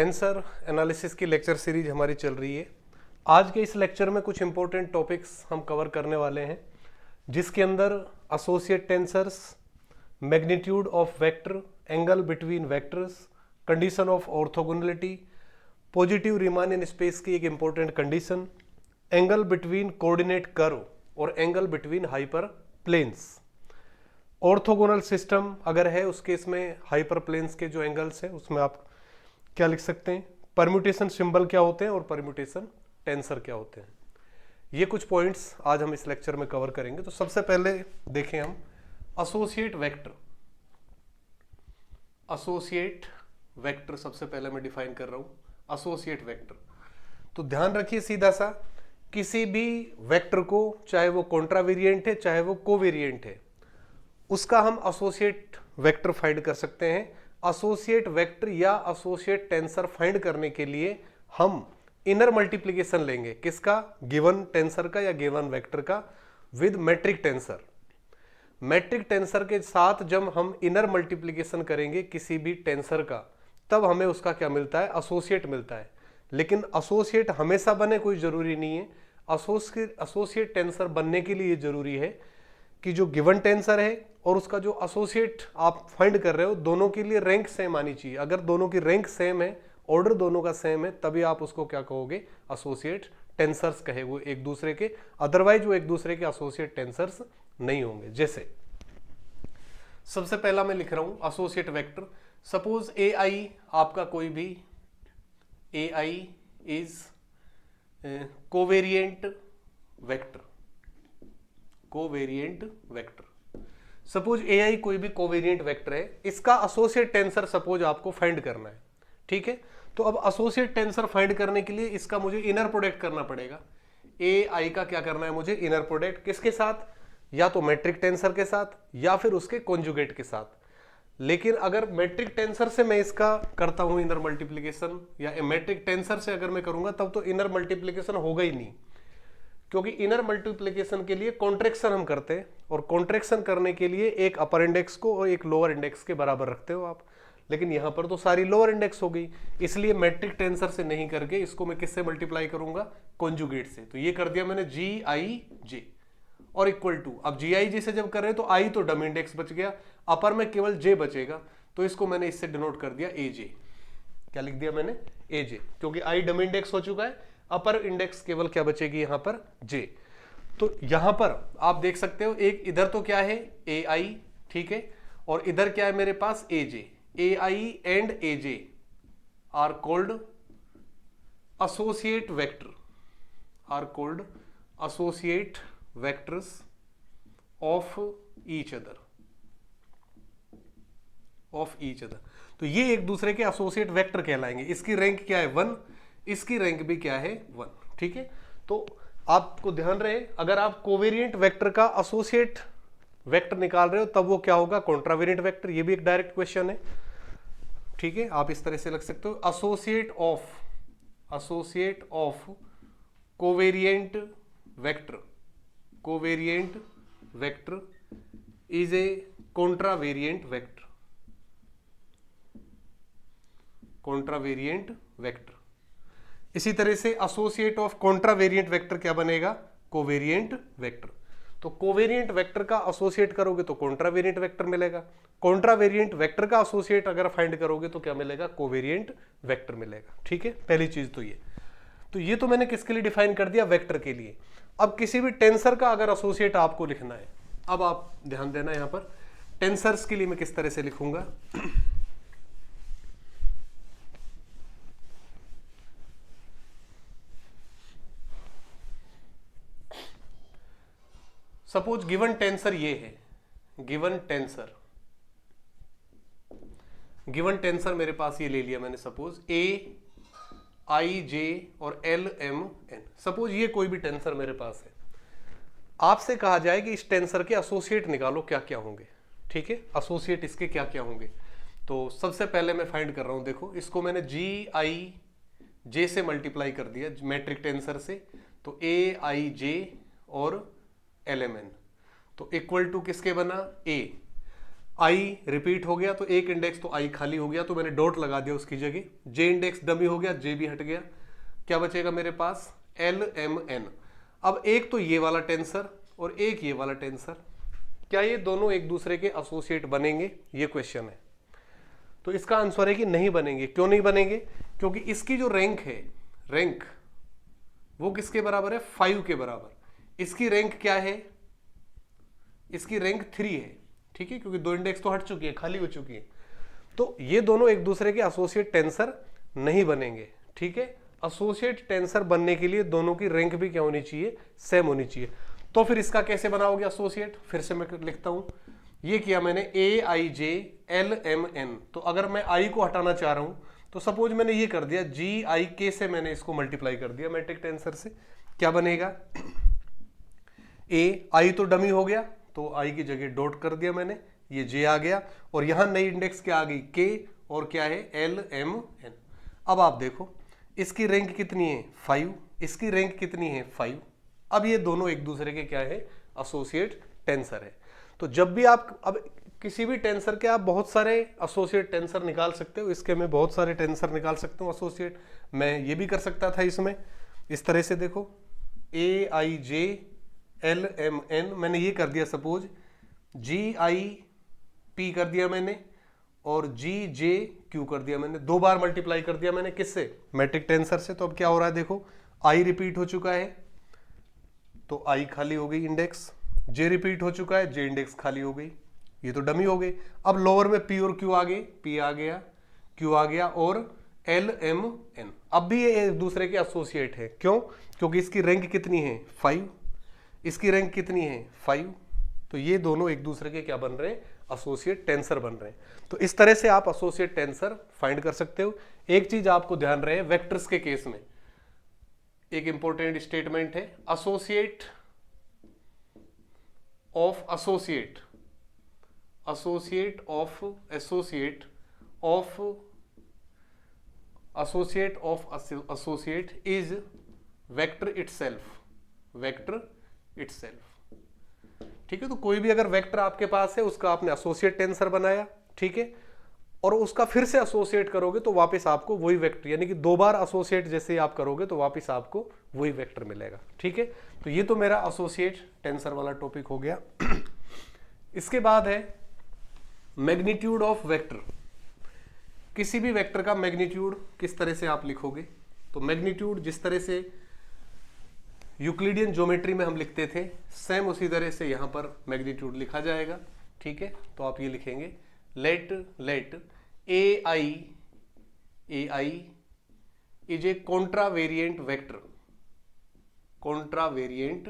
Tensor analysis की lecture series हमारी चल रही है। आज के इस लेक्चर में कुछ इंपॉर्टेंट टॉपिक्स हम कवर करने वाले हैं, जिसके अंदर associate tensors, magnitude of vector, angle between vectors, condition of orthogonality, positive Riemannian space की एक important condition, angle between coordinate curve और angle between hyperplanes. Orthogonal system अगर है उस केस में हाइपर प्लेन्स के जो एंगल्स हैं उसमें आप क्या लिख सकते हैं, परम्यूटेशन सिंबल क्या होते हैं और परम्यूटेशन टेंसर क्या होते हैं। ये कुछ पॉइंट्स आज हम इस लेक्चर में कवर करेंगे। तो सबसे पहले देखें हम एसोसिएट वेक्टर। एसोसिएट वेक्टर सबसे पहले मैं डिफाइन कर रहा हूं एसोसिएट वेक्टर। तो ध्यान रखिए सीधा सा, किसी भी वेक्टर को चाहे वो कॉन्ट्रावेरिएंट है चाहे वो कोवेरिएंट है, उसका हम एसोसिएट वेक्टर फाइंड कर सकते हैं। एसोसिएट वेक्टर या एसोसिएट टेंसर फाइंड करने के लिए हम इनर मल्टीप्लिकेशन लेंगे। किसका? गिवन टेंसर का या गिवन वेक्टर का with metric tensor. Metric tensor के साथ जब हम इनर मल्टीप्लिकेशन करेंगे किसी भी टेंसर का, तब हमें उसका क्या मिलता है? एसोसिएट मिलता है। लेकिन एसोसिएट हमेशा बने कोई जरूरी नहीं है। एसोसिएट टेंसर बनने के लिए जरूरी है कि जो गिवन टेंसर है और उसका जो एसोसिएट आप फाइंड कर रहे हो, दोनों के लिए रैंक सेम आनी चाहिए। अगर दोनों की रैंक सेम है, ऑर्डर दोनों का सेम है, तभी आप उसको क्या कहोगे? एसोसिएट टेंसर्स कहे वो एक दूसरे के, अदरवाइज वो एक दूसरे के एसोसिएट टेंसर्स नहीं होंगे। जैसे सबसे पहला मैं लिख रहा हूं associate vector. Suppose A I आपका कोई भी A I is covariant vector. Covariant vector, suppose A I कोई भी कोवेरिएंट वेक्टर है, इसका एसोसिएट टेंसर सपोज आपको फाइंड करना है। ठीक है, तो अब एसोसिएट टेंसर फाइंड करने के लिए इसका मुझे इनर प्रोडक्ट करना पड़ेगा। ए आई का क्या करना है मुझे? Inner product. किसके साथ? या तो मैट्रिक टेंसर के साथ या फिर उसके कॉन्जुगेट के साथ। लेकिन अगर मैट्रिक टेंसर से मैं इसका करता हूं इनर मल्टीप्लीकेशन, या मैट्रिक टेंसर से अगर मैं करूंगा तब तो इनर मल्टीप्लीकेशन होगा ही नहीं, क्योंकि इनर मल्टीप्लिकेशन के लिए कॉन्ट्रैक्शन हम करते हैं, और कॉन्ट्रैक्शन करने के लिए एक अपर इंडेक्स को और एक लोअर इंडेक्स के बराबर रखते हो आप। लेकिन यहां पर तो सारी लोअर इंडेक्स हो गई, इसलिए मैट्रिक टेंसर से नहीं करके इसको मैं किससे मल्टीप्लाई करूंगा? कॉन्जुगेट से। तो ये कर दिया मैंने जी आई जे और इक्वल टू। अब जी आई जे से जब कर रहे हैं तो आई तो डम इंडेक्स बच गया, अपर में केवल जे बचेगा, तो इसको मैंने इससे डिनोट कर दिया ए जे। क्या लिख दिया मैंने? ए जे, क्योंकि आई डम इंडेक्स हो चुका है, अपर इंडेक्स केवल क्या बचेगी यहां पर? जे। तो यहां पर आप देख सकते हो, एक इधर तो क्या है? ए आई, ठीक है, और इधर क्या है मेरे पास? A J. A I and A J are called associate vector, are called associate vectors of each other, of each other. तो ये एक दूसरे के एसोसिएट वेक्टर कहलाएंगे। इसकी रैंक क्या है? 1, इसकी रैंक भी क्या है? 1। ठीक है, तो आपको ध्यान रहे, अगर आप कोवेरिएंट वेक्टर का एसोसिएट वेक्टर निकाल रहे हो तब वो क्या होगा? कॉन्ट्रावेरिएंट वेक्टर। ये भी एक डायरेक्ट क्वेश्चन है। ठीक है, आप इस तरह से लिख सकते हो associate of covariant vector, covariant vector is a contravariant vector, contravariant vector. इसी तरह से एसोसिएट ऑफ कॉन्ट्रावेरिएंट वेक्टर क्या बनेगा? Covariant vector. तो कोवेरिएंट वेक्टर का एसोसिएट करोगे तो कॉन्ट्रावेरिएंट वेक्टर मिलेगा, कॉन्ट्रावेरिएंट वेक्टर का एसोसिएट अगर फाइंड करोगे तो क्या मिलेगा? कोवेरिएंट वेक्टर मिलेगा। ठीक है, पहली चीज तो ये। तो ये तो मैंने किसके लिए डिफाइन कर दिया? वेक्टर के लिए। अब किसी भी टेंसर का अगर एसोसिएट आपको लिखना है, अब आप ध्यान देना यहां पर टेंसर्स के लिए मैं किस तरह से लिखूंगा। सपोज गिवन टेंसर ये है, गिवन टेंसर, गिवन टेंसर मेरे पास ये ले लिया मैंने, सपोज ए आई जे और एल एम एन। सपोज ये कोई भी टेंसर मेरे पास है, आपसे कहा जाए कि इस टेंसर के एसोसिएट निकालो, क्या क्या होंगे। ठीक है, एसोसिएट इसके क्या क्या होंगे। तो सबसे पहले मैं फाइंड कर रहा हूं, देखो इसको मैंने जी आई जे से मल्टीप्लाई कर दिया मैट्रिक टेंसर से, तो ए आई जे और एल एम एन, तो इक्वल टू किसके बना? ए। आई रिपीट हो गया तो एक इंडेक्स तो आई खाली हो गया, तो मैंने डॉट लगा दिया उसकी जगह। जे इंडेक्स डमी हो गया, जे भी हट गया, क्या बचेगा मेरे पास एल एम एन। अब एक तो ये वाला टेंसर और एक ये वाला टेंसर, क्या ये दोनों एक दूसरे के एसोसिएट बनेंगे, ये क्वेश्चन है। तो इसका आंसर है कि नहीं बनेंगे। क्यों नहीं बनेंगे? क्योंकि इसकी जो रैंक है, रैंक वो किसके बराबर है? 5 के बराबर। इसकी रैंक क्या है? इसकी रैंक 3 है, ठीक है, क्योंकि दो इंडेक्स तो हट चुकी है, खाली हो चुकी है। तो ये दोनों एक दूसरे के एसोसिएट टेंसर नहीं बनेंगे, ठीक है। एसोसिएट टेंसर बनने के लिए दोनों की रैंक भी क्या होनी चाहिए? सेम होनी चाहिए। तो फिर इसका कैसे बनाओगे एसोसिएट? फिर से मैं लिखता हूं, ये किया मैंने ए आई जे एल एम एन। तो अगर मैं आई को हटाना चाह रहा हूं तो सपोज मैंने ये कर दिया, जी आई के से मैंने इसको मल्टीप्लाई कर दिया मैट्रिक टेंसर से, क्या बनेगा? ए आई तो डमी हो गया तो आई की जगह डॉट कर दिया मैंने, ये जे आ गया, और यहां नई इंडेक्स क्या आ गई? के, और क्या है? L M N. अब आप देखो इसकी रैंक कितनी है? 5, इसकी रैंक कितनी है? 5। अब ये दोनों एक दूसरे के क्या है? एसोसिएट टेंसर है। तो जब भी आप अब किसी भी टेंसर के आप बहुत सारे एसोसिएट टेंसर निकाल सकते हो, इसके मैं बहुत सारे टेंसर निकाल सकता हूँ एसोसिएट। मैं ये भी कर सकता था इसमें, इस तरह से देखो, ए आई जे एल एम एन मैंने ये कर दिया, सपोज जी आई पी कर दिया मैंने, और जी जे क्यू कर दिया मैंने, 2 बार मल्टीप्लाई कर दिया मैंने, किससे? मैट्रिक टेंसर से। तो अब क्या हो रहा है देखो, आई रिपीट हो चुका है तो आई खाली हो गई इंडेक्स, जे रिपीट हो चुका है, जे इंडेक्स खाली हो गई, ये तो डमी हो गई। अब लोअर में पी और क्यू आ गए, पी आ गया, क्यू आ गया, और एल एम एन। अब भी ये एक दूसरे के एसोसिएट है। क्यों? क्योंकि इसकी रैंक कितनी है? 5, इसकी रैंक कितनी है? 5। तो ये दोनों एक दूसरे के क्या बन रहे हैं? एसोसिएट टेंसर बन रहे हैं। तो इस तरह से आप एसोसिएट टेंसर फाइंड कर सकते हो। एक चीज आपको ध्यान रहे, वेक्टर्स के केस में एक इंपॉर्टेंट स्टेटमेंट है, associate of associate, associate of associate of associate of associate is vector itself, vector itself, ठीक है। तो कोई भी अगर वेक्टर आपके पास है, उसका आपने एसोसिएट टेंसर बनाया, ठीक है, और उसका फिर से एसोसिएट करोगे तो वापस आपको वही वेक्टर, यानी कि 2 बार एसोसिएट जैसे आप करोगे तो वापस आपको वही वेक्टर मिलेगा, ठीक है। तो ये तो मेरा एसोसिएट टेंसर वाला टॉपिक हो गया। इसके बाद है मैग्नीट्यूड ऑफ वेक्टर। किसी भी वेक्टर का मैग्नीट्यूड किस तरह से आप लिखोगे? तो मैग्नीट्यूड जिस तरह से यूक्लिडियन ज्योमेट्री में हम लिखते थे, सेम उसी तरह से यहां पर मैग्नीट्यूड लिखा जाएगा, ठीक है। तो आप ये लिखेंगे, let A I is a contravariant vector, contravariant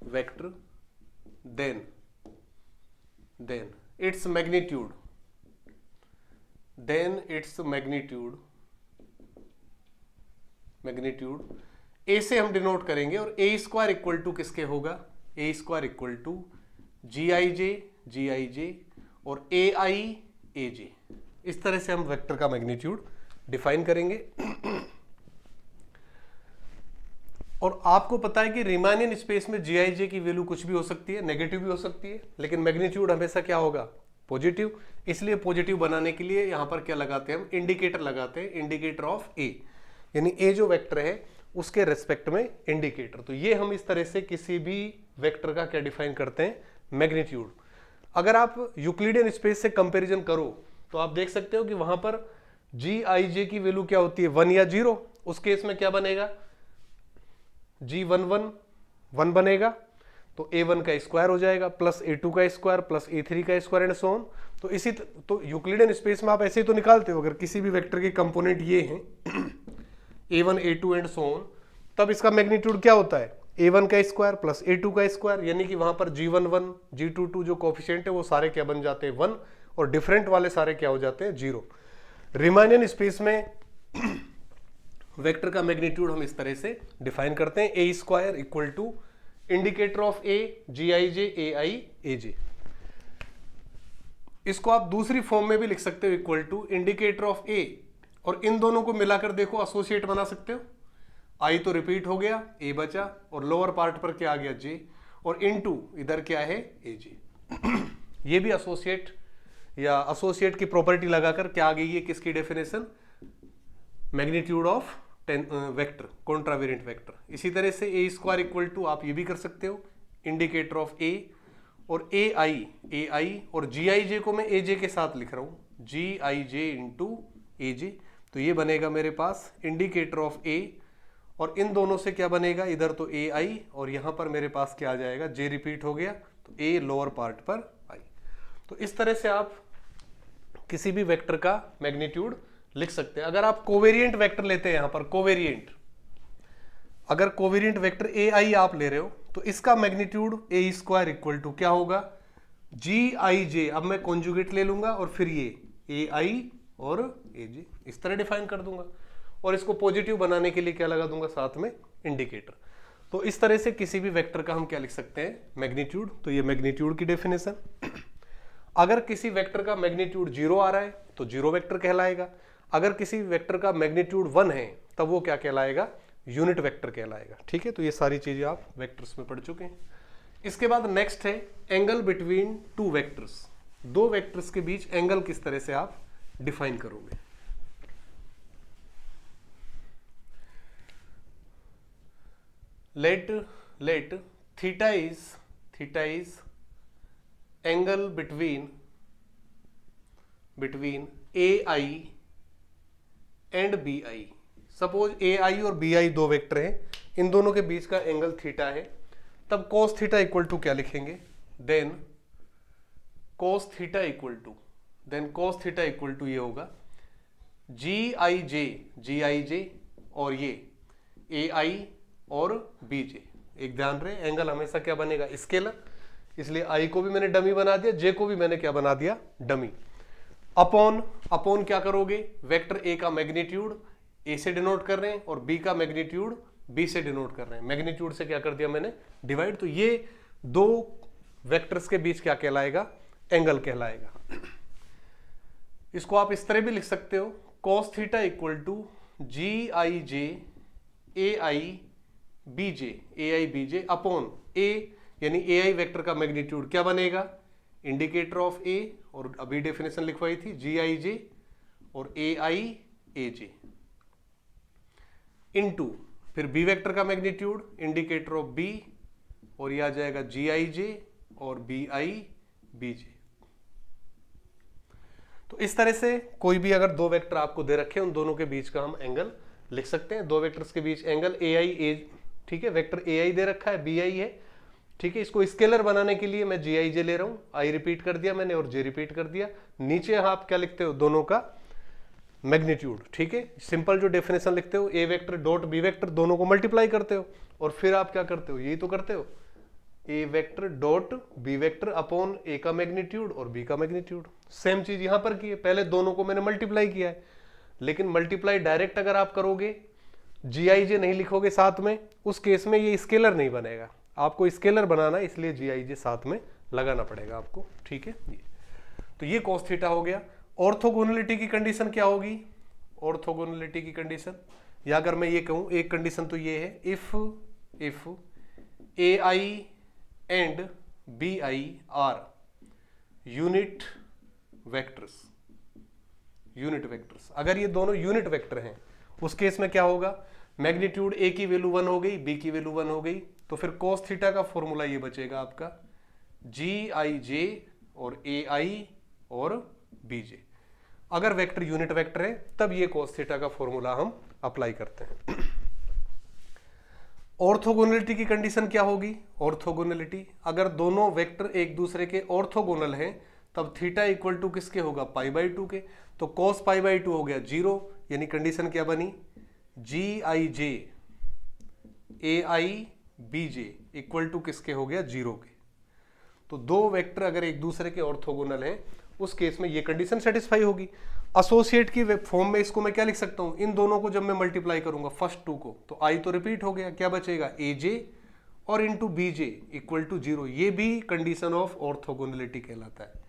vector, then its magnitude, magnitude A से हम डिनोट करेंगे, और ए स्क्वायर इक्वल टू किसके होगा? ए square equal to G I जे और ए आई ए जे। इस तरह से हम वेक्टर का मैग्नीट्यूड डिफाइन करेंगे। और आपको पता है कि रीमानियन स्पेस में जी आई जे की वैल्यू कुछ भी हो सकती है, नेगेटिव भी हो सकती है, लेकिन मैग्नीट्यूड हमेशा क्या होगा? पॉजिटिव। इसलिए पॉजिटिव बनाने के लिए यहां पर क्या लगाते हैं? हम इंडिकेटर लगाते हैं, इंडिकेटर ऑफ ए, यानी ए जो वेक्टर है उसके रेस्पेक्ट में इंडिकेटर। तो ये हम इस तरह से किसी भी वेक्टर का क्या डिफाइन करते हैं? मैग्नीट्यूड। अगर आप यूक्लिडियन स्पेस से कंपैरिजन करो तो आप देख सकते हो कि वहां पर जी आई जे की वैल्यू क्या होती है? 1 या 0। उस केस में क्या बनेगा? G11 बनेगा, तो A1 का स्क्वायर हो जाएगा, प्लस A2 का स्क्वायर, प्लस A3 का स्क्वायर, एंड सो ऑन। तो इसी तो यूक्लिडियन स्पेस में आप ऐसे ही तो निकालते हो, अगर किसी भी वेक्टर के कंपोनेंट ये हैं A1 A2 and so on, तब इसका मैग्नीट्यूड क्या होता है? A1 का स्क्वायर प्लस A2 का स्क्वायर, यानी कि वहां पर G11 G22 जो कोफिशिएंट है वो सारे क्या बन जाते हैं? 1, और डिफरेंट वाले सारे क्या हो जाते हैं? 0। रीमानियन स्पेस में वेक्टर का मैग्नीट्यूड हम इस तरह से डिफाइन करते हैं, A square equal to indicator of A, G I J, A I A J. इसको आप दूसरी फॉर्म में भी लिख सकते हो, equal to indicator of A, और इन दोनों को मिलाकर देखो एसोसिएट बना सकते हो। आई तो रिपीट हो गया, ए बचा, और लोअर पार्ट पर क्या आ गया? जे, और इनटू इधर क्या है? ए जे। ये भी एसोसिएट या एसोसिएट की प्रॉपर्टी लगाकर क्या आ गई है किसकी definition, magnitude of vector, contravariant vector. इसी तरह से ए स्क्वायर इक्वल टू आप ये भी कर सकते हो इंडिकेटर ऑफ ए, और ए आई और जी आई जे को मैं ए जे के साथ लिख रहा हूं, जी आई जे इंटू ए जे, तो ये बनेगा मेरे पास इंडिकेटर ऑफ ए, और इन दोनों से क्या बनेगा, इधर तो ए आई और यहां पर मेरे पास क्या आ जाएगा, जे रिपीट हो गया तो ए लोअर पार्ट पर आई। तो इस तरह से आप किसी भी वेक्टर का मैग्नीट्यूड लिख सकते हैं। अगर आप कोवेरिएंट वेक्टर लेते हैं, यहां पर कोवेरिएंट, अगर कोवेरिएंट वेक्टर ए आई आप ले रहे हो तो इसका magnitude A square equal to क्या होगा, जी आई जे, अब मैं कॉन्जुगेट ले लूंगा और फिर ये ए आई और ए जे इस तरह डिफाइन कर दूंगा, और इसको पॉजिटिव बनाने के लिए क्या लगा दूंगा साथ में इंडिकेटर। तो इस तरह से किसी भी वेक्टर का हम क्या लिख सकते हैं, मैग्नीट्यूड। तो ये मैग्नीट्यूड की डेफिनेशन। अगर किसी वेक्टर का मैग्नीट्यूड 0 आ रहा है तो 0 वेक्टर कहलाएगा, अगर किसी वेक्टर का मैग्नीट्यूड 1 है तब वो क्या कहलाएगा, यूनिट वेक्टर कहलाएगा। ठीक है, तो ये सारी चीजें आप वेक्टर्स में पढ़ चुके हैं। इसके बाद नेक्स्ट है एंगल बिटवीन टू वेक्टर्स। दो वेक्टर्स के बीच एंगल किस तरह से आप डिफाइन करोगे। let theta is angle between AI and BI। Suppose AI और BI दो वेक्टर हैं, इन दोनों के बीच का एंगल थीटा है, तब cos थीटा इक्वल टू क्या लिखेंगे, then cos theta equal to ये होगा जी आई जे और ये AI और BJ। एक ध्यान रहे, एंगल हमेशा क्या बनेगा, स्केलर, इसलिए I को भी मैंने डमी बना दिया, J को भी मैंने क्या बना दिया, डमी। अपॉन क्या करोगे, वेक्टर A का मैग्नीट्यूड A से डिनोट कर रहे हैं और B का मैग्नीट्यूड B से डिनोट कर रहे हैं, मैग्नीट्यूड से क्या कर दिया मैंने, डिवाइड। तो ये दो वेक्टर्स के बीच क्या कहलाएगा, एंगल कहलाएगा। इसको आप इस तरह भी लिख सकते हो, cos theta equal to G I J A I B J upon A, यानी ए आई वेक्टर का मैग्नीट्यूड क्या बनेगा, इंडिकेटर ऑफ ए, और अभी डेफिनेशन लिखवाई थी जी आई जे और ए आई ए जे, इनटू फिर बी वेक्टर का मैग्नीट्यूड इंडिकेटर ऑफ बी, और यह आ जाएगा जी आई जे और बी आई बी जे। तो इस तरह से कोई भी अगर दो वेक्टर आपको दे रखे उन दोनों के बीच का हम एंगल लिख सकते हैं। दो वेक्टर्स के बीच एंगल ए आई ए, ठीक है, वेक्टर ए आई दे रखा है, बी आई है, ठीक है, इसको स्केलर बनाने के लिए मैं जी आई जे ले रहा हूं, आई रिपीट कर दिया मैंने और जे रिपीट कर दिया, नीचे आप क्या लिखते हो, दोनों का मैग्नीट्यूड। ठीक है, सिंपल जो डेफिनेशन लिखते हो, A vector dot B vector, दोनों को मल्टीप्लाई करते हो और फिर आप क्या करते हो, यही तो करते हो, A vector dot B vector upon A का मैग्नीट्यूड और बी का मैग्नीट्यूड। सेम चीज यहां पर की है, पहले दोनों को मैंने मल्टीप्लाई किया है, लेकिन मल्टीप्लाई डायरेक्ट अगर आप करोगे, जी आई जे नहीं लिखोगे साथ में, उस केस में ये स्केलर नहीं बनेगा, आपको स्केलर बनाना है, इसलिए जी आई जे साथ में लगाना पड़ेगा आपको। ठीक है, तो ये cos थीटा हो गया। ऑर्थोगोनलिटी की कंडीशन क्या होगी, ऑर्थोगोनलिटी की कंडीशन, या अगर मैं ये कहूं एक कंडीशन तो ये है, if A I and B I are unit vectors, अगर ये दोनों यूनिट वेक्टर हैं उस केस में क्या होगा, मैग्नीट्यूड ए की वैल्यू 1 हो गई, बी की वैल्यू 1 हो गई, तो फिर cos थीटा का फॉर्मूला ये बचेगा आपका जी आई जे और ए आई और बी जे। अगर वेक्टर यूनिट वेक्टर है तब ये cos थीटा का फॉर्मूला हम अप्लाई करते हैं। ऑर्थोगोनलिटी की कंडीशन क्या होगी, ऑर्थोगोनलिटी, अगर दोनों वेक्टर एक दूसरे के ऑर्थोगोनल हैं तब थीटा इक्वल टू किसके होगा, पाई बाई 2 के, तो cos पाई बाई 2 हो गया 0, यानी कंडीशन क्या बनी, जी I J A I B J equal to किसके हो गया, 0 के। तो दो वेक्टर अगर एक दूसरे के ऑर्थोगोनल हैं उस केस में ये कंडीशन सेटिस्फाई होगी। एसोसिएट की फॉर्म में इसको मैं क्या लिख सकता हूं, इन दोनों को जब मैं मल्टीप्लाई करूंगा फर्स्ट 2 को, तो आई तो रिपीट हो गया, क्या बचेगा, ए जे और into B J equal to 0, ये भी कंडीशन ऑफ ऑर्थोगोनलिटी कहलाता है।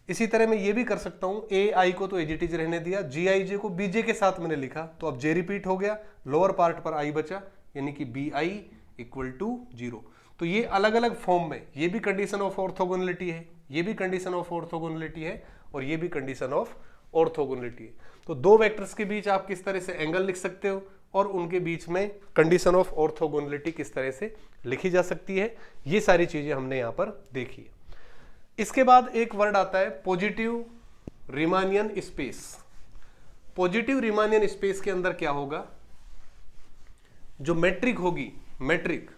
इसी तरह मैं ये भी कर सकता हूं, ए आई को तो एज इट इज रहने दिया, जी आई जे को बी जे के साथ मैंने लिखा, तो अब जे रिपीट हो गया, लोअर पार्ट पर आई बचा, यानी कि बी आई इक्वल टू 0। तो ये अलग अलग फॉर्म में, ये भी कंडीशन ऑफ ऑर्थोगोनलिटी है, ये भी कंडीशन ऑफ ऑर्थोगोनलिटी है, और ये भी कंडीशन ऑफ ऑर्थोगोनलिटी है। तो दो वेक्टर्स के बीच आप किस तरह से एंगल लिख सकते हो और उनके बीच में कंडीशन ऑफ ऑर्थोगोनलिटी किस तरह से लिखी जा सकती है, ये सारी चीजें हमने यहां पर देखी है। इसके बाद एक वर्ड आता है positive Riemannian space. Positive Riemannian space के अंदर क्या होगा, जो मैट्रिक होगी, metric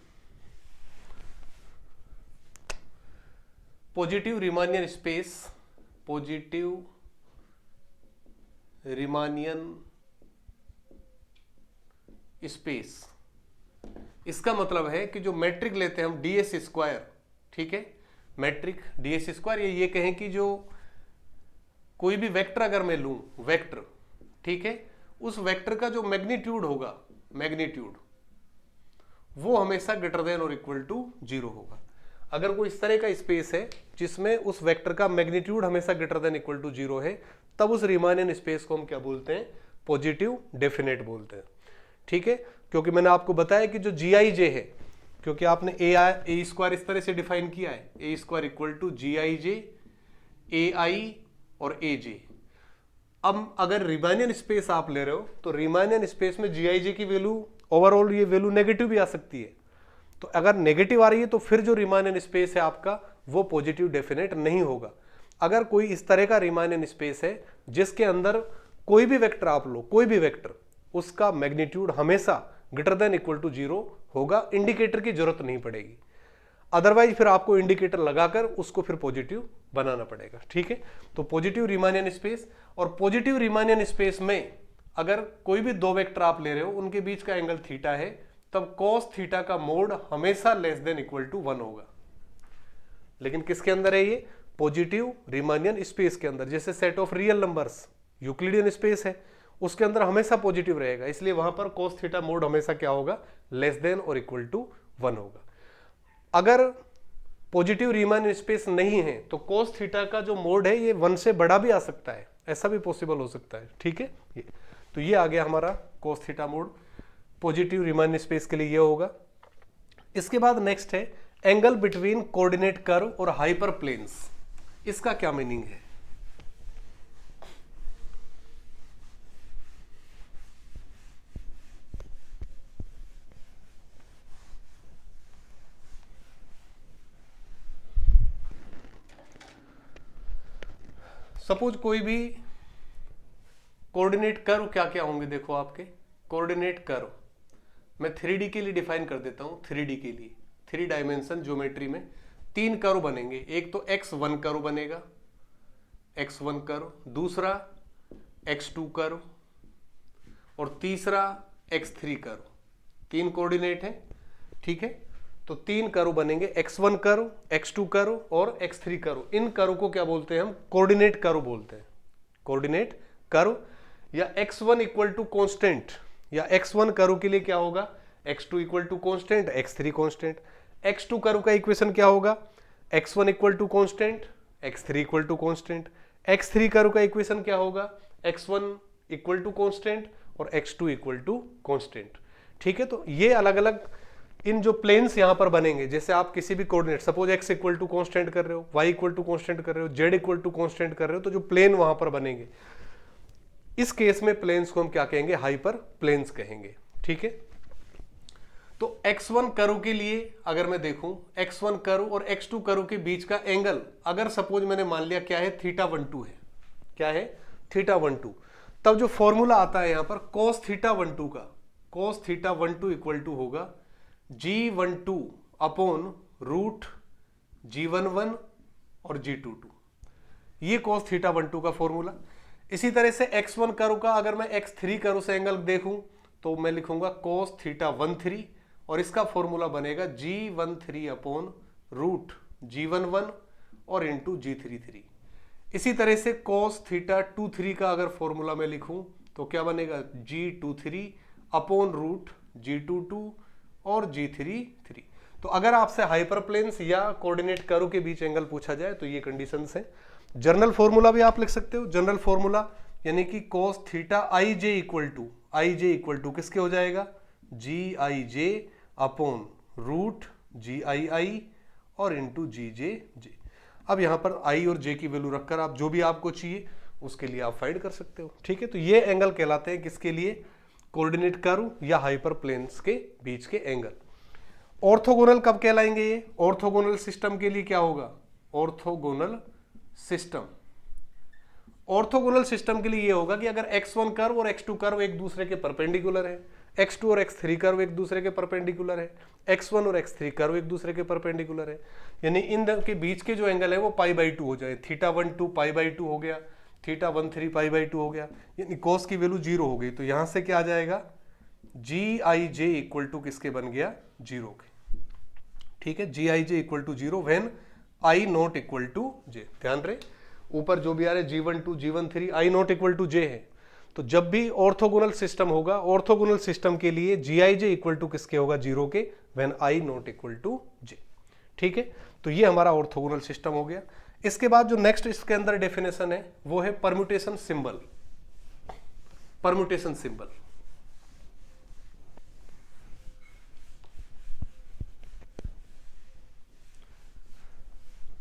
positive Riemannian space, positive Riemannian space, इसका मतलब है कि जो मैट्रिक लेते हैं हम ds स्क्वायर, ठीक है, मैट्रिक ds स्क्वायर, ये कहें कि जो कोई भी वेक्टर अगर मैं लूं, वेक्टर, ठीक है, उस वेक्टर का जो मैग्नीट्यूड होगा, मैग्नीट्यूड, वो हमेशा ग्रेटर देन और इक्वल टू 0 होगा। अगर कोई इस तरह का स्पेस है जिसमें उस वेक्टर का मैग्नीट्यूड हमेशा ग्रेटर देन इक्वल टू 0 है, तब उस रीमानियन स्पेस को हम क्या बोलते हैं, पॉजिटिव डेफिनेट बोलते हैं, ठीक है। क्योंकि मैंने आपको बताया कि जो GIJ है, क्योंकि आपने ए स्क्वायर इस तरह से डिफाइन किया है, A square equal to GIJ AI और AJ। अब अगर रीमानियन स्पेस आप ले रहे हो तो रीमानियन स्पेस में GIJ की वैल्यू, ओवरऑल ये वैल्यू नेगेटिव भी आ सकती है। तो अगर नेगेटिव आ रही है तो फिर जो रीमानियन स्पेस है आपका वो पॉजिटिव डेफिनेट नहीं होगा। अगर कोई इस तरह का रीमानियन स्पेस है जिसके अंदर कोई भी वेक्टर आप लो, कोई भी वेक्टर, उसका मैग्नीट्यूड हमेशा ग्रेटर देन इक्वल टू 0 होगा, इंडिकेटर की जरूरत नहीं पड़ेगी। अदरवाइज फिर आपको इंडिकेटर लगाकर उसको फिर पॉजिटिव बनाना पड़ेगा, ठीक है। तो पॉजिटिव रीमानियन स्पेस, और पॉजिटिव रीमानियन स्पेस में अगर कोई भी दो वेक्टर आप ले रहे हो, उनके बीच का एंगल थीटा है, तब कॉस थीटा का मोड हमेशा लेस देन इक्वल टू 1 होगा। लेकिन किसके अंदर है ये, पॉजिटिव रीमानियन स्पेस के अंदर। जैसे set of real numbers Euclidean space है, उसके अंदर हमेशा पॉजिटिव रहेगा, इसलिए वहां पर cos थीटा मोड हमेशा क्या होगा, लेस देन और इक्वल टू 1 होगा। अगर पॉजिटिव रीमानियन स्पेस नहीं है तो cos थीटा का जो मोड है ये 1 से बड़ा भी आ सकता है, ऐसा भी पॉसिबल हो सकता है, ठीक है। तो ये आ गया हमारा cos theta mod positive Riemannian space के लिए, ये होगा। इसके बाद नेक्स्ट है एंगल बिटवीन कोऑर्डिनेट कर्व और हाइपर प्लेन्स। इसका क्या मीनिंग है, सपोज कोई भी कोऑर्डिनेट कर्व क्या क्या होंगे, देखो आपके कोऑर्डिनेट कर्व मैं 3D के लिए डिफाइन कर देता हूं। 3D के लिए 3 डायमेंशन ज्योमेट्री में 3 कर्व बनेंगे। एक तो x1 कर्व बनेगा, x1 कर्व, दूसरा x2 कर्व और तीसरा x3 कर्व। 3 कोऑर्डिनेट है, ठीक है। तो 3 कर्व बनेंगे, x1 कर्व, x2 कर्व और x3 कर्व। इन कर्व को क्या बोलते हैं हम, कोऑर्डिनेट कर्व बोलते हैं, कोऑर्डिनेट कर्व। या x1 इक्वल टू कॉन्स्टेंट, या x1 कर्व के लिए क्या होगा, x2 equal to constant, x3 constant. x2 curve का इक्वेशन क्या होगा, x1 equal to constant, x3 equal to constant. x3 curve का इक्वेशन क्या होगा, x1 इक्वल टू कॉन्स्टेंट और x2 इक्वल टू कॉन्स्टेंट, ठीक है। तो ये अलग अलग इन जो प्लेन्स यहां पर बनेंगे, जैसे आप किसी भी coordinate, suppose x equal to constant कर रहे हो, y इक्वल टू कॉन्स्टेंट कर रहे हो, z इक्वल टू कॉन्स्टेंट कर रहे हो, तो जो प्लेन वहां पर बनेंगे, इस केस में प्लेन्स को हम क्या कहेंगे, हाइपर प्लेन्स कहेंगे, ठीक है। तो x1 कर्व के लिए अगर मैं देखूं, x1 कर्व और x2 कर्व के बीच का एंगल अगर सपोज मैंने मान लिया क्या है, θ12 है, क्या है, θ12, तब जो फॉर्मूला आता है यहां पर cos θ12 का, cos θ12 इक्वल टू होगा G12 अपॉन रूट G11 और G22, ये cos θ12 का फॉर्मूला। इसी तरह से x1 कर्व का अगर मैं x3 कर्व से एंगल देखूं तो मैं लिखूंगा cos θ13 और इसका फॉर्मूला बनेगा G13 अपॉन रूट G11 और इंटू G33। इसी तरह से cos θ23 का अगर फॉर्मूला मैं लिखूं तो क्या बनेगा, G23 अपॉन रूट G22 और G33। तो अगर आपसे हाइपरप्लेन्स या कोऑर्डिनेट कर्व के बीच एंगल पूछा जाए तो ये कंडीशंस हैं। जनरल फॉर्मूला भी आप लिख सकते हो, जनरल फॉर्मूला यानी कि cos θij इक्वल टू किसके हो जाएगा, Gij अपॉन रूट Gii और इंटू Gj। अब यहाँ पर आई और जे की वैल्यू रखकर आप जो भी आपको चाहिए उसके लिए आप फाइंड कर सकते हो। ठीक है, तो ये एंगल कहलाते हैं किसके लिए, कोऑर्डिनेट कर्व या हाइपर प्लेन्स के बीच के एंगल। ऑर्थोगोनल कब कहलाएंगे ये, ऑर्थोगोनल सिस्टम के लिए क्या होगा, ऑर्थोगोनल सिस्टम, ऑर्थोगोनल सिस्टम के लिए ये होगा कि अगर x1 कर्व और x2 कर्व एक दूसरे के परपेंडिकुलर है, x2 और x3 कर्व एक दूसरे के परपेंडिकुलर है, x1 और x3 कर्व एक दूसरे के परपेंडिकुलर है, यानी इन के बीच के जो एंगल है वो π/2 हो जाए, θ12 π/2 हो गया, θ13 π/2 हो गया, यानी cos की वैल्यू 0 हो गई। तो यहां से क्या आ जाएगा, GIJ इक्वल टू किसके बन गया, 0 के। ठीक है, GIJ equal to 0 when I not equal to J। ध्यान रहे ऊपर जो भी आ रहे G12 G13 I not equal to J है, तो जब भी ऑर्थोगोनल सिस्टम होगा, ऑर्थोगोनल सिस्टम के लिए GIJ इक्वल टू किसके होगा, 0 के, when I not equal to J। ठीक है, तो ये हमारा ऑर्थोगोनल सिस्टम हो गया। इसके बाद जो नेक्स्ट इसके अंदर डेफिनेशन है वो है permutation symbol. Permutation symbol,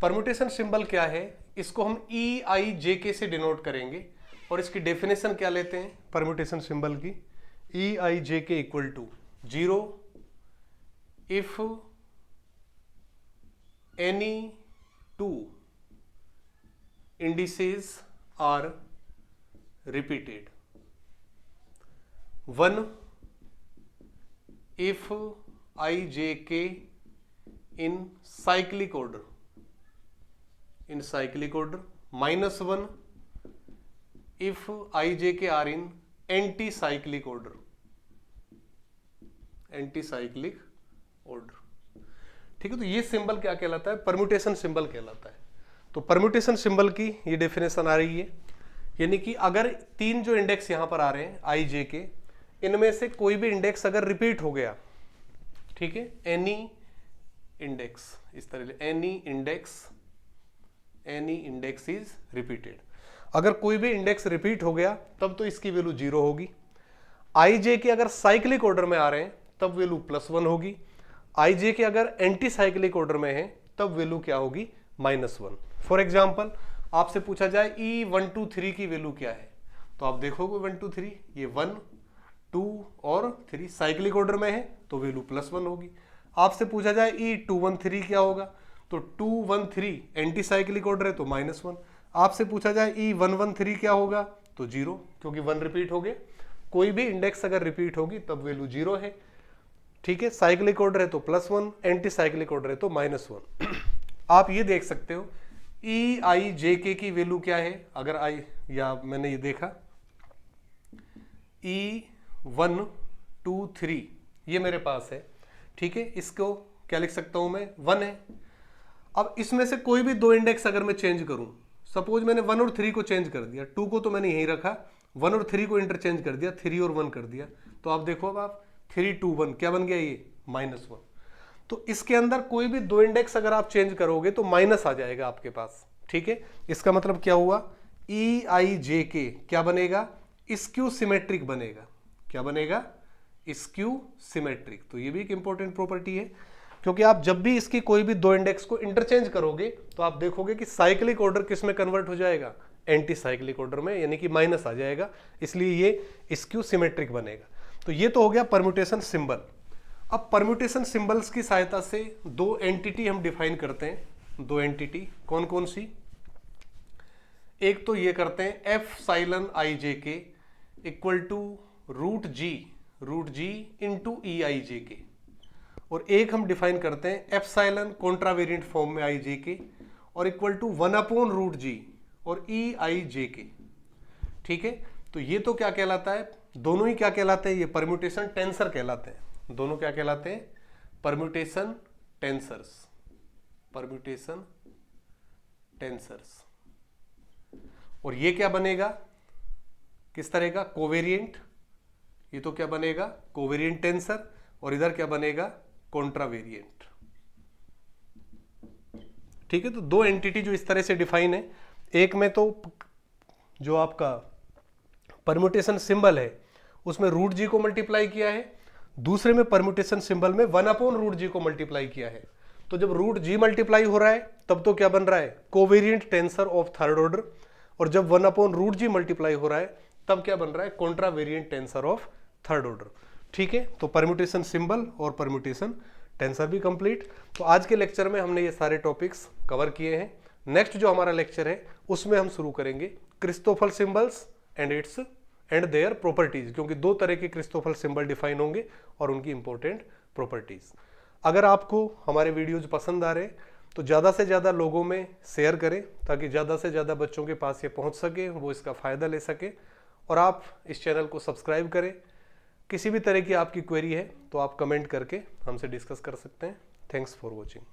permutation symbol क्या है, इसको हम EIJK से डिनोट करेंगे और इसकी डेफिनेशन क्या लेते हैं परम्यूटेशन सिंबल की, EIJK equal to 0 if any two indices are repeated, 1 if IJK in cyclic order, -1 if IJK are in anti-cyclic order, ठीक है। तो ये सिंबल क्या कहलाता है, परम्यूटेशन सिंबल कहलाता है। तो परम्यूटेशन सिंबल की ये डेफिनेशन आ रही है, यानी कि अगर तीन जो इंडेक्स यहां पर आ रहे हैं IJK, इनमें से कोई भी इंडेक्स अगर रिपीट हो गया, ठीक है, एनी इंडेक्स, इस तरह एनी इंडेक्स इज रिपीटेड, अगर कोई भी इंडेक्स रिपीट हो गया तब तो इसकी वैल्यू 0 होगी। IJK अगर साइक्लिक ऑर्डर में आ रहे हैं तब वैल्यू +1 होगी, IJK अगर एंटी साइक्लिक ऑर्डर में है तब वैल्यू क्या होगी, -1। फॉर एग्जाम्पल आपसे पूछा जाए E123 की वैल्यू क्या है, तो आप देखोगे 1 2 3 ये 1 2 और 3 साइक्लिक ऑर्डर में है तो वैल्यू +1 होगी। आपसे पूछा जाए E213 क्या होगा, तो 213 एंटी साइक्लिक ऑर्डर है तो -1। आपसे पूछा जाए E113 क्या होगा, तो 0, क्योंकि 1 रिपीट हो गया। कोई भी इंडेक्स अगर रिपीट होगी तब वैल्यू 0 है। ठीक है, साइक्लिक ऑर्डर है तो +1, एंटी साइक्लिक ऑर्डर है तो -1। आप ये देख सकते हो EIJK की वैल्यू क्या है, अगर आई या मैंने ये देखा E123 ये मेरे पास है, ठीक है, इसको क्या लिख सकता हूं मैं, 1 है। अब इसमें से कोई भी दो इंडेक्स अगर मैं चेंज करूं, सपोज मैंने 1 और 3 को चेंज कर दिया, 2 को तो मैंने यहीं रखा, 1 और 3 को इंटरचेंज कर दिया, 3 और 1 कर दिया, तो आप देखो अब आप 3 2 1 क्या बन गया, ये -1। तो इसके अंदर कोई भी दो इंडेक्स अगर आप चेंज करोगे तो माइनस आ जाएगा आपके पास। ठीक है, इसका मतलब क्या हुआ, EIJK क्या बनेगा, स्क्यू सिमेट्रिक बनेगा। क्या बनेगा, स्क्यू सिमेट्रिक। तो ये भी एक इंपॉर्टेंट प्रॉपर्टी है, क्योंकि आप जब भी इसकी कोई भी दो इंडेक्स को इंटरचेंज करोगे तो आप देखोगे कि साइक्लिक ऑर्डर किस में कन्वर्ट हो जाएगा, एंटी साइक्लिक ऑर्डर में, यानी कि माइनस आ जाएगा, इसलिए ये स्क्यू सिमेट्रिक बनेगा। तो ये तो हो गया परम्यूटेशन सिंबल। अब परम्यूटेशन सिंबल्स की सहायता से दो एंटिटी हम डिफाइन करते हैं। दो एंटिटी कौन कौन सी, एक तो ये करते हैं epsilon IJK equal to root G into EIJK, और एक हम डिफाइन करते हैं एप्सिलॉन कॉन्ट्रावेरिएंट फॉर्म में IJK और इक्वल टू 1/√G और EIJK। ठीक है, तो ये तो क्या कहलाता है, दोनों ही क्या कहलाते हैं, ये परम्यूटेशन टेंसर कहलाते हैं। दोनों क्या कहलाते हैं, परम्यूटेशन टेंसर्स। Permutation tensors. और ये क्या बनेगा, किस तरह का, कोवेरिएंट। ये तो क्या बनेगा, कोवेरिएंट टेंसर, और इधर क्या बनेगा, कॉन्ट्रावेरिएंट। ठीक है, तो दो एंटिटी जो इस तरह से डिफाइन है, एक में तो जो आपका परम्यूटेशन सिंबल है उसमें √G को मल्टीप्लाई किया है, दूसरे में परम्यूटेशन सिंबल में 1/√G को मल्टीप्लाई किया है। तो तो जब रूट जी मल्टीप्लाई हो रहा है तब तो क्या बन रहा है, covariant tensor of third order, और जब 1/√g मल्टीप्लाई हो रहा है तब क्या बन रहा है, कॉन्ट्रावेरिएंट टेंसर ऑफ थर्ड ऑर्डर। ठीक है, तो परम्यूटेशन सिंबल और परम्यूटेशन टेंसर भी कंप्लीट। तो आज के लेक्चर में हमने ये सारे टॉपिक्स कवर किए हैं। नेक्स्ट जो हमारा लेक्चर है उसमें हम शुरू करेंगे Christoffel symbols and their properties, क्योंकि दो तरह के क्रिस्टोफल सिंबल डिफाइन होंगे और उनकी इंपॉर्टेंट प्रॉपर्टीज। अगर आपको हमारे वीडियोज पसंद आ रहे तो ज़्यादा से ज़्यादा लोगों में शेयर करें ताकि ज़्यादा से ज़्यादा बच्चों के पास ये पहुंच सके, वो इसका फ़ायदा ले सके। और आप इस चैनल को सब्सक्राइब करें। किसी भी तरह की आपकी क्वेरी है तो आप कमेंट करके हमसे डिस्कस कर सकते हैं। Thanks for watching.